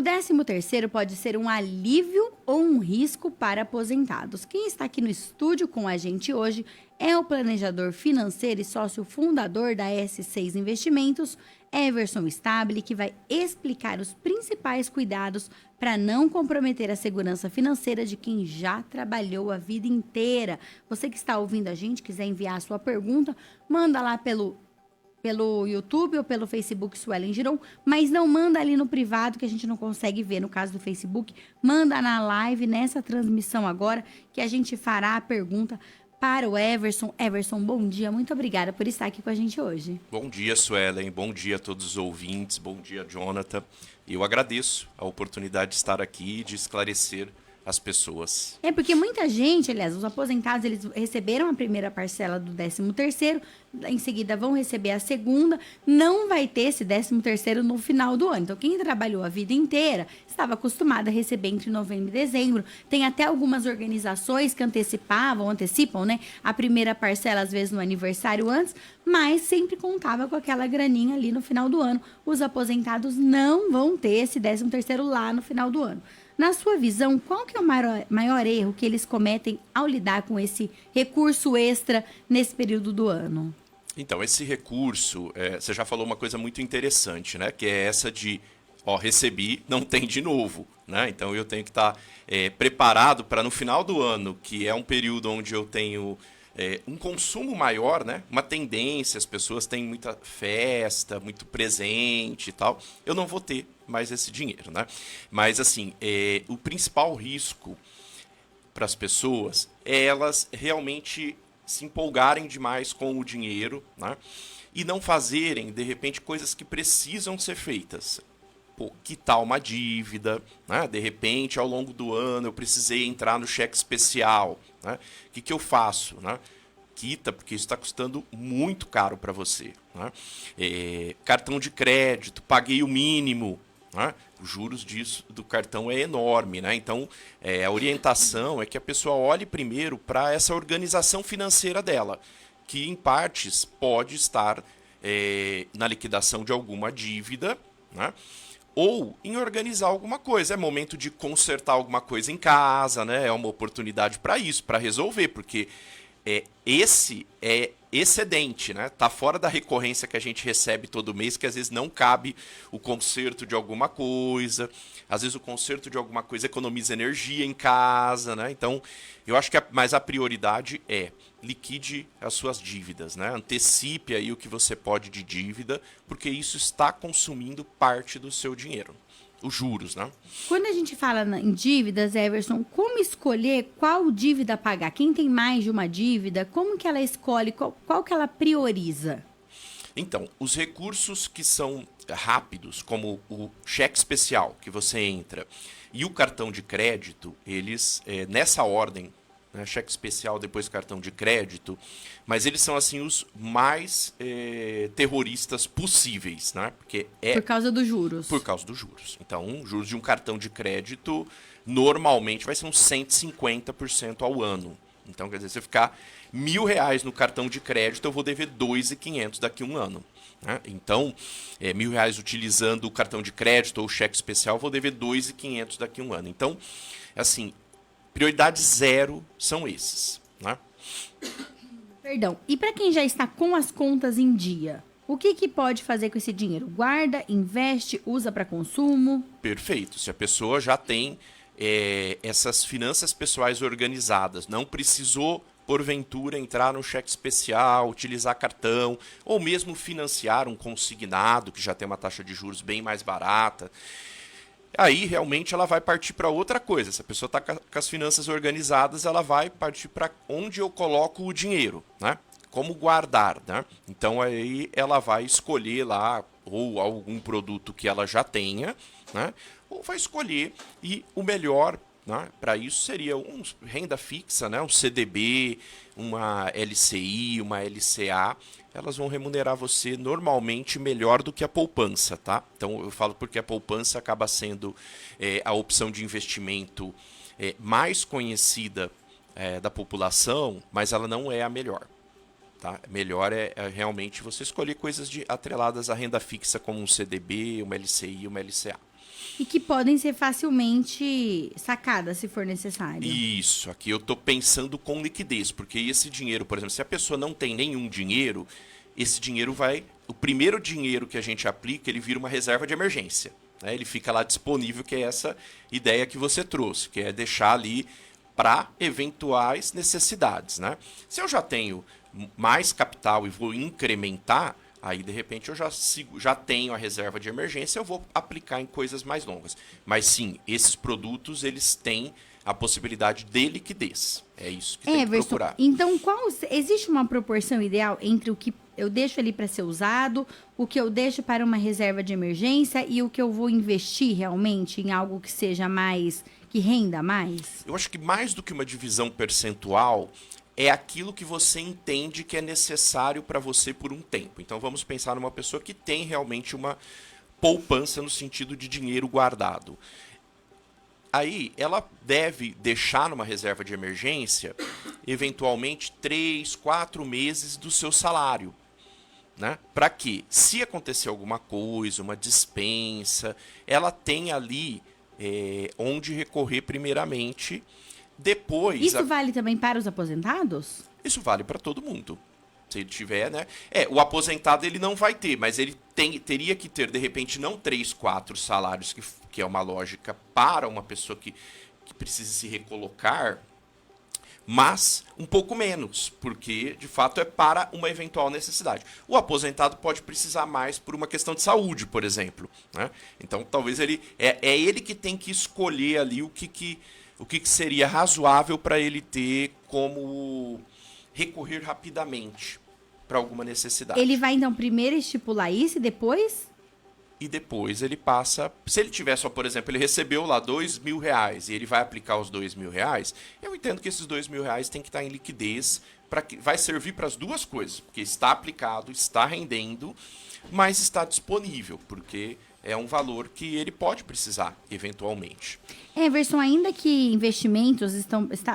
13º pode ser um alívio ou um risco para aposentados. Quem está aqui no estúdio com a gente hoje é o planejador financeiro e sócio fundador da S6 Investimentos, Everson Stabile, que vai explicar os principais cuidados para não comprometer a segurança financeira de quem já trabalhou a vida inteira. Você que está ouvindo a gente, quiser enviar a sua pergunta, manda lá pelo YouTube ou pelo Facebook Suelen Giron, mas não manda ali no privado que a gente não consegue ver no caso do Facebook. Manda na live, nessa transmissão agora, que a gente fará a pergunta para o Everson. Everson, bom dia. Muito obrigada por estar aqui com a gente hoje. Bom dia, Suelen. Bom dia a todos os ouvintes. Bom dia, Jonathan. Eu agradeço a oportunidade de estar aqui e de esclarecer as pessoas. É porque muita gente, aliás, os aposentados, eles receberam a primeira parcela do 13º, em seguida vão receber a segunda, não vai ter esse 13º no final do ano. Então, quem trabalhou a vida inteira estava acostumado a receber entre novembro e dezembro. Tem até algumas organizações que antecipam, né, a primeira parcela, às vezes no aniversário antes, mas sempre contava com aquela graninha ali no final do ano. Os aposentados não vão ter esse 13º lá no final do ano. Na sua visão, qual que é o maior erro que eles cometem ao lidar com esse recurso extra nesse período do ano? Então, esse recurso, você já falou uma coisa muito interessante, né? Que é essa de, recebi, não tem de novo, né? Então, eu tenho que estar preparado para no final do ano, que é um período onde eu tenho um consumo maior, né? Uma tendência, as pessoas têm muita festa, muito presente e tal. Eu não vou ter mais esse dinheiro, né? Mas, assim, o principal risco para as pessoas é elas realmente se empolgarem demais com o dinheiro, né? E não fazerem, de repente, coisas que precisam ser feitas. Pô, quitar uma dívida, né? De repente, ao longo do ano, eu precisei entrar no cheque especial, né? O que eu faço, né? Quita, porque isso está custando muito caro para você, né? Cartão de crédito, paguei o mínimo, né? Os juros do cartão é enorme, né? Então, a orientação é que a pessoa olhe primeiro para essa organização financeira dela, que em partes pode estar na liquidação de alguma dívida, né? Ou em organizar alguma coisa. É momento de consertar alguma coisa em casa, né? É uma oportunidade para isso, para resolver, porque esse é excedente, né? Tá fora da recorrência que a gente recebe todo mês, que às vezes não cabe o conserto de alguma coisa, às vezes o conserto de alguma coisa economiza energia em casa, né? Então, eu acho que a prioridade é liquide as suas dívidas, né? Antecipe aí o que você pode de dívida, porque isso está consumindo parte do seu dinheiro. Os juros, né? Quando a gente fala em dívidas, Everson, como escolher qual dívida pagar? Quem tem mais de uma dívida, como que ela escolhe, qual que ela prioriza? Então, os recursos que são rápidos, como o cheque especial que você entra e o cartão de crédito, eles, nessa ordem, né, cheque especial, depois cartão de crédito, mas eles são assim os mais terroristas possíveis, né? Porque por causa dos juros. Por causa dos juros. Então, juros de um cartão de crédito normalmente vai ser uns 150% ao ano. Então, quer dizer, se eu ficar R$1.000 no cartão de crédito, eu vou dever 2.500 daqui a um ano, né? Então, R$1.000 utilizando o cartão de crédito ou o cheque especial, eu vou dever 2.500 daqui a um ano. Então, assim, prioridade zero são esses, né? Perdão. E para quem já está com as contas em dia, o que pode fazer com esse dinheiro? Guarda, investe, usa para consumo? Perfeito. Se a pessoa já tem essas finanças pessoais organizadas, não precisou, porventura, entrar no cheque especial, utilizar cartão, ou mesmo financiar um consignado, que já tem uma taxa de juros bem mais barata, aí realmente ela vai partir para outra coisa. Se a pessoa está com as finanças organizadas, ela vai partir para onde eu coloco o dinheiro, né? Como guardar, né? Então aí ela vai escolher lá ou algum produto que ela já tenha, né? Ou vai escolher, e o melhor, né, para isso seria renda fixa, né? Um CDB, uma LCI, uma LCA. Elas vão remunerar você normalmente melhor do que a poupança, tá? Então eu falo porque a poupança acaba sendo a opção de investimento mais conhecida da população, mas ela não é a melhor. Tá? Melhor é realmente você escolher coisas atreladas à renda fixa, como um CDB, uma LCI, uma LCA. e que podem ser facilmente sacadas se for necessário. Isso, aqui eu estou pensando com liquidez, porque esse dinheiro, por exemplo, se a pessoa não tem nenhum dinheiro, esse dinheiro vai... O primeiro dinheiro que a gente aplica, ele vira uma reserva de emergência. Né? Ele fica lá disponível, que é essa ideia que você trouxe, que é deixar ali para eventuais necessidades. Né? Se eu já tenho mais capital e vou incrementar, aí de repente eu já tenho a reserva de emergência, eu vou aplicar em coisas mais longas. Mas sim, esses produtos eles têm a possibilidade de liquidez. É isso que tem que procurar. Então, existe uma proporção ideal entre o que eu deixo ali para ser usado, o que eu deixo para uma reserva de emergência e o que eu vou investir realmente em algo que seja mais, que renda mais? Eu acho que mais do que uma divisão percentual, é aquilo que você entende que é necessário para você por um tempo. Então vamos pensar numa pessoa que tem realmente uma poupança no sentido de dinheiro guardado. Aí ela deve deixar numa reserva de emergência, eventualmente 3, 4 meses do seu salário. Né? Para que, se acontecer alguma coisa, uma dispensa, ela tem ali onde recorrer primeiramente. Depois... Isso vale também para os aposentados? Isso vale para todo mundo. Se ele tiver, né? O aposentado ele não vai ter, mas ele teria que ter, de repente, não 3, 4 salários, que é uma lógica para uma pessoa que precisa se recolocar, mas um pouco menos, porque, de fato, é para uma eventual necessidade. O aposentado pode precisar mais por uma questão de saúde, por exemplo. Né? Então, talvez ele... É ele que tem que escolher ali o que seria razoável para ele ter como recorrer rapidamente para alguma necessidade. Ele vai, então, primeiro estipular isso e depois? E depois ele passa... Se ele tiver só, por exemplo, ele recebeu lá R$2.000 e ele vai aplicar os R$2.000, eu entendo que esses R$2.000 tem que estar em liquidez, vai servir para as duas coisas, porque está aplicado, está rendendo, mas está disponível, porque é um valor que ele pode precisar, eventualmente. Everson, ainda que investimentos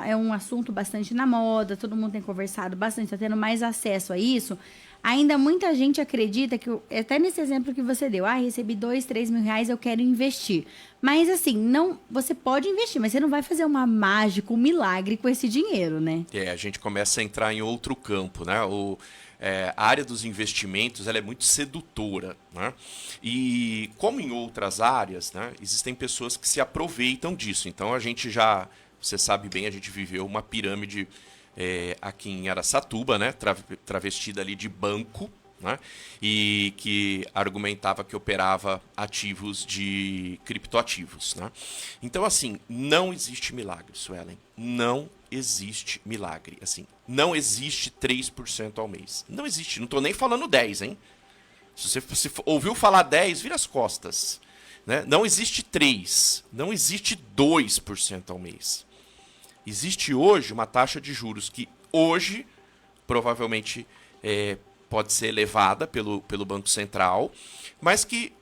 é um assunto bastante na moda, todo mundo tem conversado bastante, está tendo mais acesso a isso, ainda muita gente acredita que, até nesse exemplo que você deu, recebi R$2, R$3.000, eu quero investir. Mas assim, você pode investir, mas você não vai fazer uma mágica, um milagre com esse dinheiro, né? A gente começa a entrar em outro campo, né? A área dos investimentos ela é muito sedutora, né? E como em outras áreas, né, existem pessoas que se aproveitam disso. Então você sabe bem, a gente viveu uma pirâmide aqui em Araçatuba, né, travestida ali de banco, né, e que argumentava que operava ativos de criptoativos. Né? Então, assim, não existe milagre, Suelen. Não existe milagre. Assim, não existe 3% ao mês. Não existe. Não estou nem falando 10, hein? Se você ouviu falar 10, vira as costas. Né? Não existe 3. Não existe 2% ao mês. Existe hoje uma taxa de juros que hoje provavelmente pode ser elevada pelo Banco Central, mas que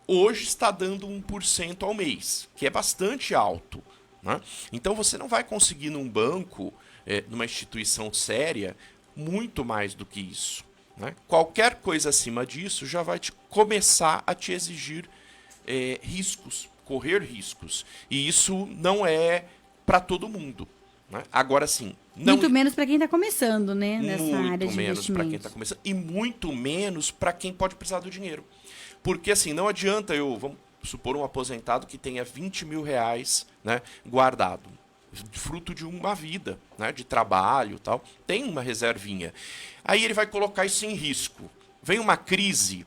hoje está dando 1% ao mês, que é bastante alto. Né? Então você não vai conseguir num banco, numa instituição séria, muito mais do que isso. Né? Qualquer coisa acima disso já vai começar a te exigir riscos, correr riscos. E isso não é para todo mundo. Né? Agora sim. Muito menos para quem está começando, né? Nessa área de muito menos para quem está começando. E muito menos para quem pode precisar do dinheiro. Porque assim, não adianta vamos supor, um aposentado que tenha R$20.000, né, guardado. Fruto de uma vida, né, de trabalho e tal. Tem uma reservinha. Aí ele vai colocar isso em risco. Vem uma crise,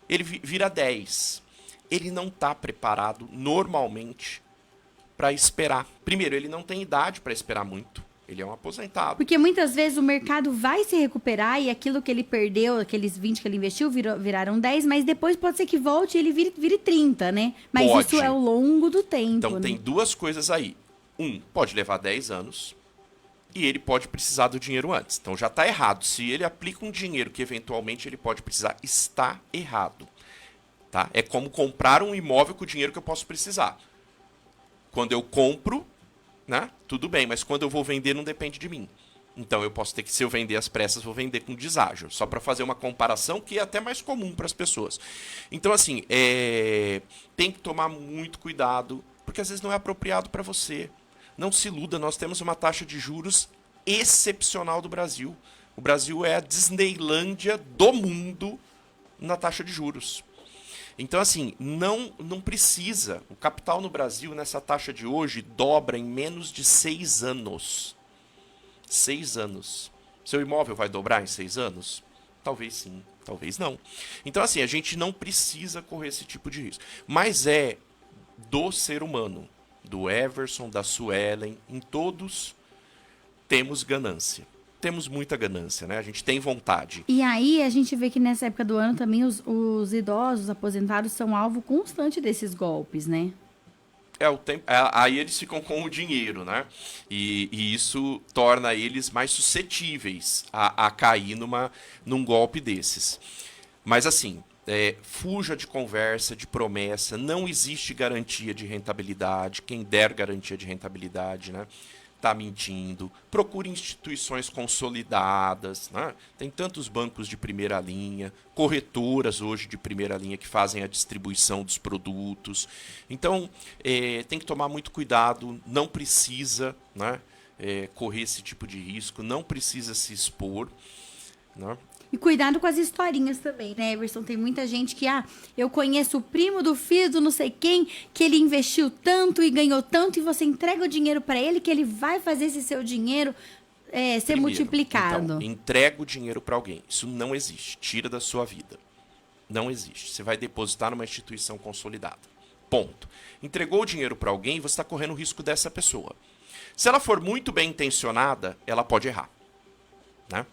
ele vira 10. Ele não está preparado normalmente para esperar. Primeiro, ele não tem idade para esperar muito. Ele é um aposentado. Porque muitas vezes o mercado vai se recuperar e aquilo que ele perdeu, aqueles 20 que ele investiu, viraram 10, mas depois pode ser que volte e ele vire 30, né? Mas pode. Isso é ao longo do tempo. Então, né? Tem duas coisas aí. Pode levar 10 anos e ele pode precisar do dinheiro antes. Então, já está errado. Se ele aplica um dinheiro que eventualmente ele pode precisar, está errado. Tá? É como comprar um imóvel com o dinheiro que eu posso precisar. Quando eu compro, né, tudo bem, mas quando eu vou vender não depende de mim. Então eu posso ter que, se eu vender às pressas, vou vender com deságio. Só para fazer uma comparação que é até mais comum para as pessoas. Então, assim, tem que tomar muito cuidado, porque às vezes não é apropriado para você. Não se iluda, nós temos uma taxa de juros excepcional do Brasil. O Brasil é a Disneylândia do mundo na taxa de juros. Então, assim, não precisa. O capital no Brasil, nessa taxa de hoje, dobra em menos de 6 anos. 6 anos. Seu imóvel vai dobrar em 6 anos? Talvez sim, talvez não. Então, assim, a gente não precisa correr esse tipo de risco. Mas é do ser humano, do Everson, da Suelen, em todos temos ganância. Temos muita ganância, né? A gente tem vontade. E aí a gente vê que nessa época do ano também os idosos aposentados são alvo constante desses golpes, né? Aí eles ficam com o dinheiro, né? E isso torna eles mais suscetíveis a cair num golpe desses. Mas assim, fuja de conversa, de promessa. Não existe garantia de rentabilidade. Quem der garantia de rentabilidade, né? Está mentindo. Procure instituições consolidadas, né? Tem tantos bancos de primeira linha, corretoras hoje de primeira linha que fazem a distribuição dos produtos. Então, tem que tomar muito cuidado, não precisa, né, correr esse tipo de risco, não precisa se expor, né? E cuidado com as historinhas também, né, Everson? Tem muita gente que, eu conheço o primo do filho do não sei quem, que ele investiu tanto e ganhou tanto, e você entrega o dinheiro para ele, que ele vai fazer esse seu dinheiro ser multiplicado. Então, entrega o dinheiro para alguém. Isso não existe. Tira da sua vida. Não existe. Você vai depositar numa instituição consolidada. Ponto. Entregou o dinheiro para alguém, você está correndo o risco dessa pessoa. Se ela for muito bem intencionada, ela pode errar. Né?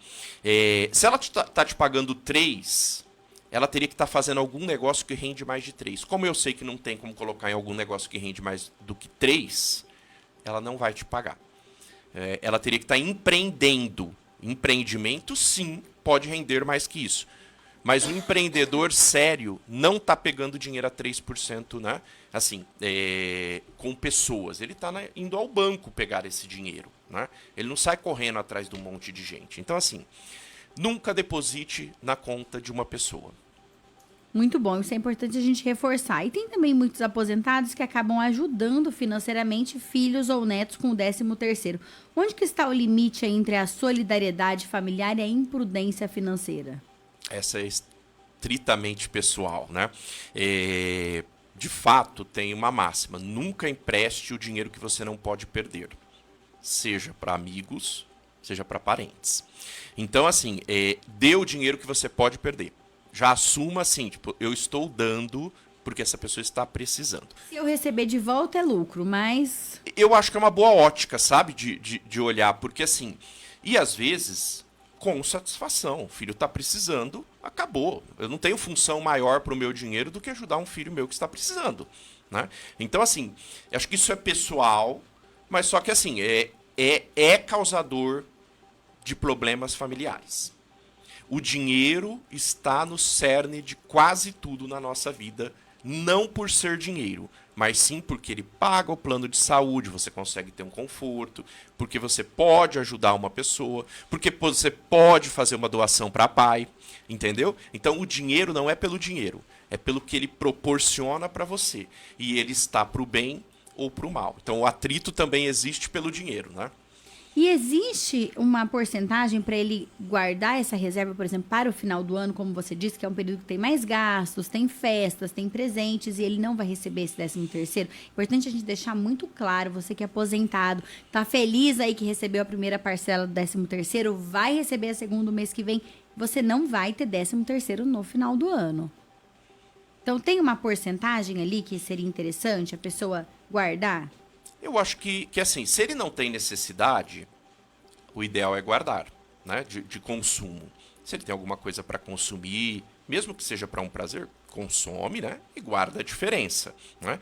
Se ela está te pagando 3, ela teria que estar fazendo algum negócio que rende mais de 3. Como eu sei que não tem como colocar em algum negócio que rende mais do que 3, ela não vai te pagar. Ela teria que estar empreendendo. Empreendimento, sim, pode render mais que isso. Mas o empreendedor sério não está pegando dinheiro a 3%, né? Assim, com pessoas. Ele está indo ao banco pegar esse dinheiro, né? Ele não sai correndo atrás de um monte de gente. Então, assim, nunca deposite na conta de uma pessoa. Muito bom, isso é importante a gente reforçar. E tem também muitos aposentados que acabam ajudando financeiramente filhos ou netos com o 13º. Onde que está o limite entre a solidariedade familiar e a imprudência financeira? Essa é estritamente pessoal, né? De fato, tem uma máxima. Nunca empreste o dinheiro que você não pode perder. Seja para amigos, seja para parentes. Então, assim, dê o dinheiro que você pode perder. Já assuma assim, tipo, eu estou dando porque essa pessoa está precisando. Se eu receber de volta é lucro, mas... Eu acho que é uma boa ótica, sabe, de olhar. Porque assim, e às vezes... com satisfação. O filho está precisando, acabou. Eu não tenho função maior para o meu dinheiro do que ajudar um filho meu que está precisando, né? Então, assim, acho que isso é pessoal, mas só que, assim, é causador de problemas familiares. O dinheiro está no cerne de quase tudo na nossa vida, não por ser dinheiro, mas sim porque ele paga o plano de saúde, você consegue ter um conforto, porque você pode ajudar uma pessoa, porque você pode fazer uma doação para pai, entendeu? Então o dinheiro não é pelo dinheiro, é pelo que ele proporciona para você. E ele está para o bem ou para o mal. Então o atrito também existe pelo dinheiro, né? E existe uma porcentagem para ele guardar essa reserva, por exemplo, para o final do ano, como você disse, que é um período que tem mais gastos, tem festas, tem presentes, e ele não vai receber esse 13º? Importante a gente deixar muito claro, você que é aposentado, tá feliz aí que recebeu a primeira parcela do 13º, vai receber a segunda mês que vem, você não vai ter 13º no final do ano. Então, tem uma porcentagem ali que seria interessante a pessoa guardar? Eu acho que assim, se ele não tem necessidade, o ideal é guardar, né, de consumo. Se ele tem alguma coisa para consumir, mesmo que seja para um prazer, consome, né, e guarda a diferença, né?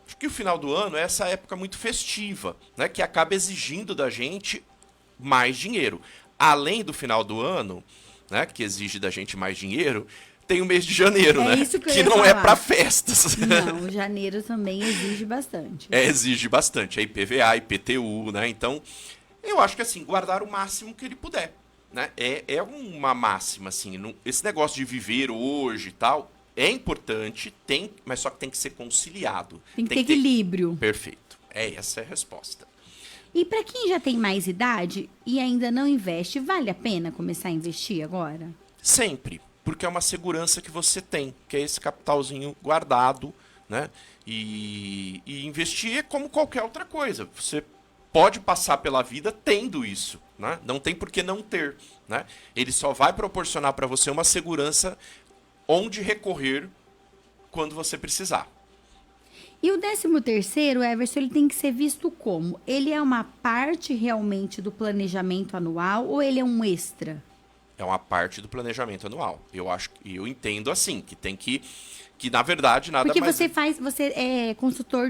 Acho que o final do ano é essa época muito festiva, né, que acaba exigindo da gente mais dinheiro. Além do final do ano, né, que exige da gente mais dinheiro, tem o mês de janeiro, né? Isso que não falar. É para festas. Não, janeiro também exige bastante. Exige bastante. É IPVA, IPTU, né? Então, Eu acho que assim, guardar o máximo que ele puder. Né? É uma máxima, assim. Esse negócio de viver hoje e tal é importante, mas só que tem que ser conciliado. Tem que ter equilíbrio. Perfeito. Essa é a resposta. E para quem já tem mais idade e ainda não investe, vale a pena começar a investir agora? Sempre. Porque é uma segurança que você tem, que é esse capitalzinho guardado, né? E investir é como qualquer outra coisa. Você pode passar pela vida tendo isso, né? Não tem por que não ter, né? Ele só vai proporcionar para você uma segurança onde recorrer quando você precisar. E o 13º, Everson, ele tem que ser visto como? Ele é uma parte realmente do planejamento anual ou ele é um extra? É uma parte do planejamento anual. Eu entendo assim, que tem que na verdade nada Porque mais... você é consultor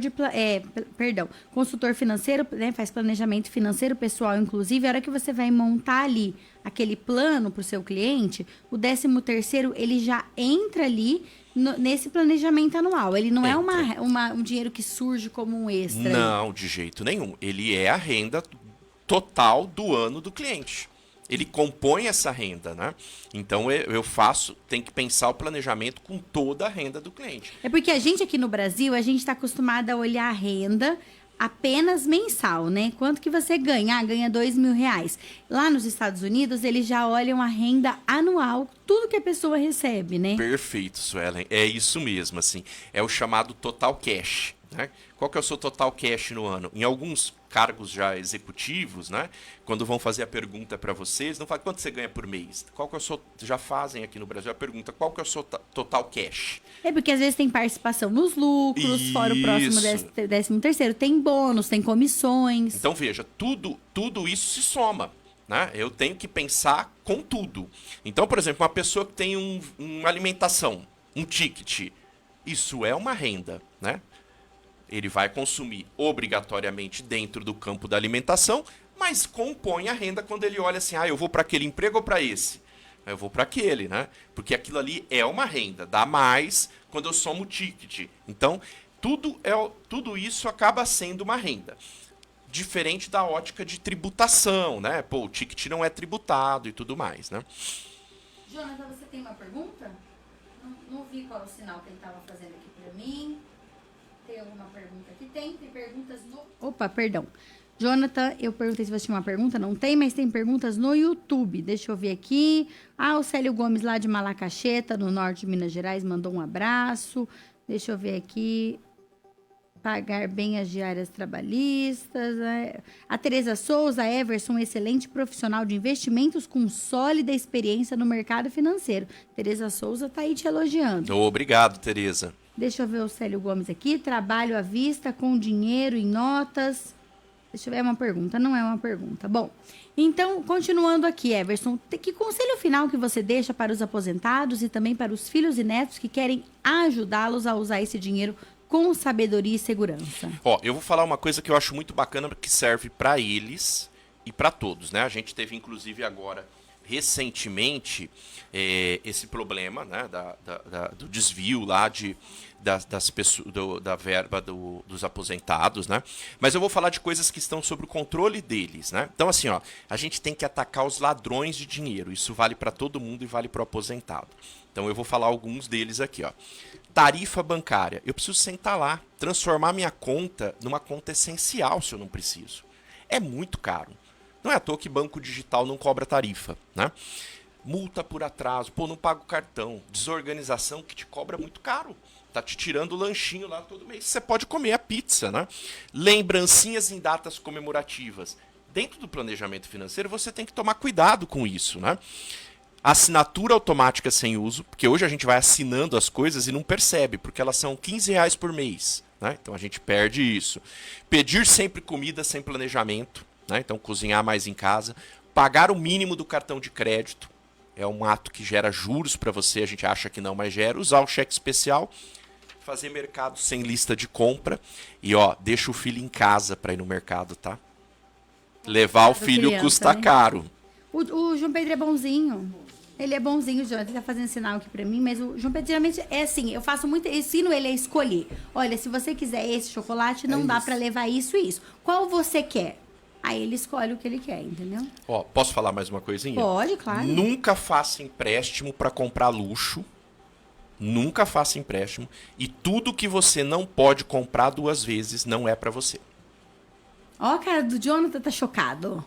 consultor financeiro, né? Faz planejamento financeiro pessoal, inclusive, a hora que você vai montar ali aquele plano para o seu cliente, o 13º, ele já entra ali nesse planejamento anual. Ele não é um dinheiro que surge como um extra. Não, de jeito nenhum. Ele é a renda total do ano do cliente. Ele compõe essa renda, né? Então tem que pensar o planejamento com toda a renda do cliente. É porque a gente aqui no Brasil, a gente está acostumado a olhar a renda apenas mensal, né? Quanto que você ganha? Ganha R$2.000. Lá nos Estados Unidos, eles já olham a renda anual, tudo que a pessoa recebe, né? Perfeito, Suelen. É isso mesmo, assim. É o chamado total cash, né? Qual que é o seu total cash no ano? Em alguns cargos já executivos, né? Quando vão fazer a pergunta para vocês, não fala quanto você ganha por mês. Qual que é o seu, já fazem aqui no Brasil a pergunta, qual que é o seu total cash? É porque às vezes tem participação nos lucros, Isso. fora o próximo 13º, tem bônus, tem comissões. Então veja, tudo isso se soma, né? Eu tenho que pensar com tudo. Então, por exemplo, uma pessoa que tem uma alimentação, um ticket, isso é uma renda, né? Ele vai consumir obrigatoriamente dentro do campo da alimentação, mas compõe a renda quando ele olha assim, eu vou para aquele emprego ou para esse? Eu vou para aquele, né? Porque aquilo ali é uma renda, dá mais quando eu somo o ticket. Então, tudo isso acaba sendo uma renda. Diferente da ótica de tributação, né? Pô, o ticket não é tributado e tudo mais, né? Jonathan, você tem uma pergunta? Não vi qual é o sinal que ele estava fazendo aqui para mim. Tem alguma pergunta aqui? Tem perguntas no... Opa, perdão. Jonathan, eu perguntei se você tinha uma pergunta. Não tem, mas tem perguntas no YouTube. Deixa eu ver aqui. O Célio Gomes, lá de Malacacheta, no norte de Minas Gerais, mandou um abraço. Deixa eu ver aqui. Pagar bem as diárias trabalhistas. A Tereza Souza, Everson, excelente profissional de investimentos com sólida experiência no mercado financeiro. Tereza Souza está aí te elogiando. Obrigado, Tereza. Deixa eu ver o Célio Gomes aqui. Trabalho à vista com dinheiro em notas. Deixa eu ver, é uma pergunta? Não é uma pergunta. Bom, então, continuando aqui, Everson, que conselho final que você deixa para os aposentados e também para os filhos e netos que querem ajudá-los a usar esse dinheiro com sabedoria e segurança? Eu vou falar uma coisa que eu acho muito bacana, que serve para eles e para todos, né? A gente teve, inclusive, agora, recentemente, esse problema, né, do desvio lá das pessoas, da verba dos aposentados, né? Mas eu vou falar de coisas que estão sob o controle deles, né? Então, assim, a gente tem que atacar os ladrões de dinheiro. Isso vale para todo mundo e vale para o aposentado. Então, eu vou falar alguns deles aqui, Tarifa bancária. Eu preciso sentar lá, transformar minha conta numa conta essencial se eu não preciso. É muito caro. Não é à toa que banco digital não cobra tarifa, né? Multa por atraso, não paga o cartão. Desorganização que te cobra muito caro. Tá te tirando o lanchinho lá todo mês. Você pode comer a pizza, né? Lembrancinhas em datas comemorativas. Dentro do planejamento financeiro, você tem que tomar cuidado com isso, né? Assinatura automática sem uso, porque hoje a gente vai assinando as coisas e não percebe, porque elas são R$15 por mês, né? Então a gente perde isso. Pedir sempre comida sem planejamento, né? Então cozinhar mais em casa. Pagar o mínimo do cartão de crédito. É um ato que gera juros para você, a gente acha que não, mas gera. Usar o cheque especial. Fazer mercado sem lista de compra. E deixa o filho em casa para ir no mercado, tá? Levar o filho criança, custa né? caro. O João Pedro é bonzinho. Ele é bonzinho, Jonathan. Ele tá fazendo sinal aqui pra mim, mas o João Pedro geralmente é assim, eu faço muito, ensino ele a escolher. Olha, se você quiser esse chocolate, não dá pra levar isso e isso. Qual você quer? aí ele escolhe o que ele quer, entendeu? Ó, posso falar mais uma coisinha? Pode, claro. Nunca faça empréstimo para comprar luxo. Nunca faça empréstimo. E tudo que você não pode comprar 2 vezes não é para você. Ó, a cara do Jonathan tá chocado.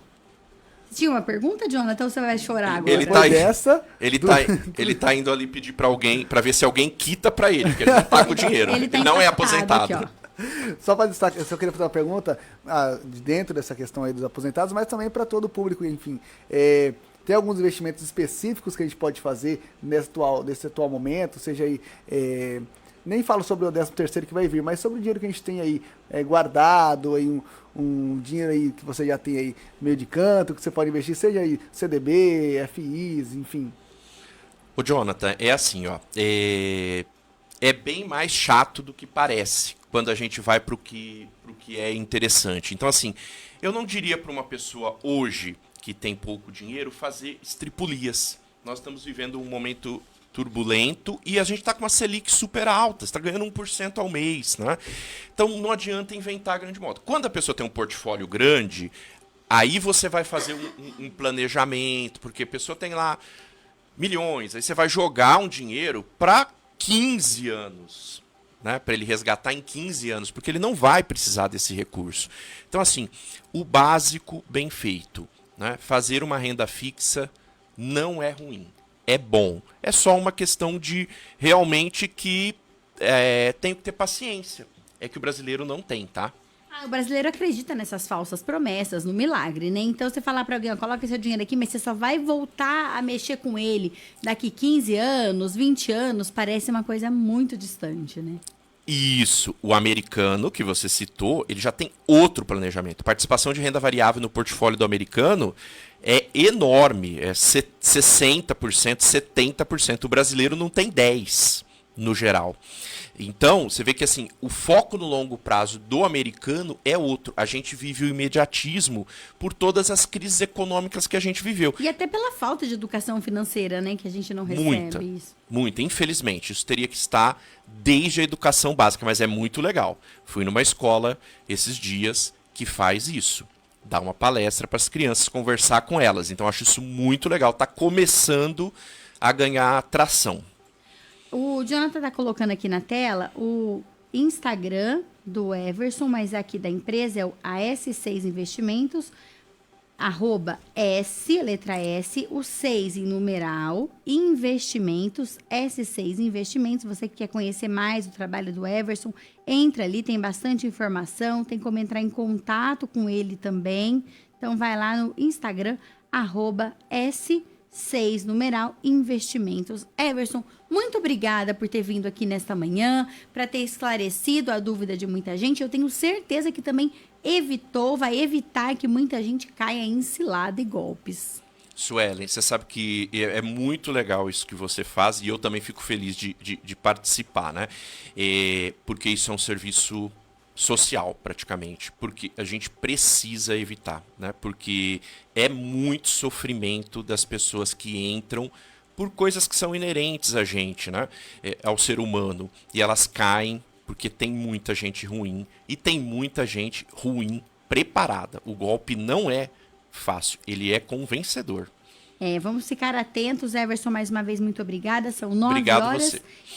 Tinha uma pergunta, Jonathan, ou você vai chorar agora? Ele Depois tá, dessa, ele tá indo ali pedir para alguém, para ver se alguém quita para ele, porque ele não tá com dinheiro. Ele tá não é impactado aposentado. aqui, ó. só para destacar, eu só queria fazer uma pergunta de dentro dessa questão aí dos aposentados, mas também para todo o público, enfim. Tem alguns investimentos específicos que a gente pode fazer nesse atual momento, seja aí... nem falo sobre o 13º que vai vir, mas sobre o dinheiro que a gente tem aí guardado, aí um dinheiro aí que você já tem aí meio de canto, que você pode investir, seja aí CDB, FIs, enfim. Ô, Jonathan, é assim, ó. É bem mais chato do que parece quando a gente vai pro que é interessante. Então, assim, eu não diria para uma pessoa hoje que tem pouco dinheiro fazer estripulias. Nós estamos vivendo um momento turbulento e a gente está com uma Selic super alta, está ganhando 1% ao mês, né? Então não adianta inventar grande moda. Quando a pessoa tem um portfólio grande, aí você vai fazer um planejamento, porque a pessoa tem lá milhões, aí você vai jogar um dinheiro para 15 anos, né? Para ele resgatar em 15 anos, porque ele não vai precisar desse recurso. Então, assim, o básico bem feito, né? Fazer uma renda fixa não é ruim. É bom. É só uma questão de realmente que tem que ter paciência. É que o brasileiro não tem, tá? O brasileiro acredita nessas falsas promessas, no milagre, né? Então, você falar pra alguém, ó, coloca seu dinheiro aqui, mas você só vai voltar a mexer com ele daqui 15 anos, 20 anos, parece uma coisa muito distante, né? Isso. O americano, que você citou, ele já tem outro planejamento. Participação de renda variável no portfólio do americano é enorme. É 60%, 70%. O brasileiro não tem 10% no geral. Então, você vê que assim, o foco no longo prazo do americano é outro. A gente vive o imediatismo por todas as crises econômicas que a gente viveu. E até pela falta de educação financeira, né? Que a gente não recebe isso. Muita. Infelizmente, isso teria que estar desde a educação básica, mas é muito legal. Fui numa escola esses dias que faz isso. Dá uma palestra para as crianças, conversar com elas. Então, acho isso muito legal. Está começando a ganhar tração. O Jonathan tá colocando aqui na tela o Instagram do Everson, mas aqui da empresa é o AS6 Investimentos, @S, letra S, o 6 em numeral, Investimentos, S6 Investimentos. Você que quer conhecer mais o trabalho do Everson, entra ali, tem bastante informação, tem como entrar em contato com ele também. Então, vai lá no Instagram, @S6 numeral Investimentos. Everson, muito obrigada por ter vindo aqui nesta manhã, para ter esclarecido a dúvida de muita gente. Eu tenho certeza que também vai evitar que muita gente caia em cilada e golpes. Suelen, você sabe que é muito legal isso que você faz e eu também fico feliz de participar, né? Porque isso é um serviço social, praticamente, porque a gente precisa evitar, né? Porque é muito sofrimento das pessoas que entram por coisas que são inerentes a gente, né? Ao ser humano, e elas caem porque tem muita gente ruim e tem muita gente ruim preparada. O golpe não é fácil, ele é convencedor. Vamos ficar atentos, Everson, mais uma vez, muito obrigada. São 9 Obrigado horas você.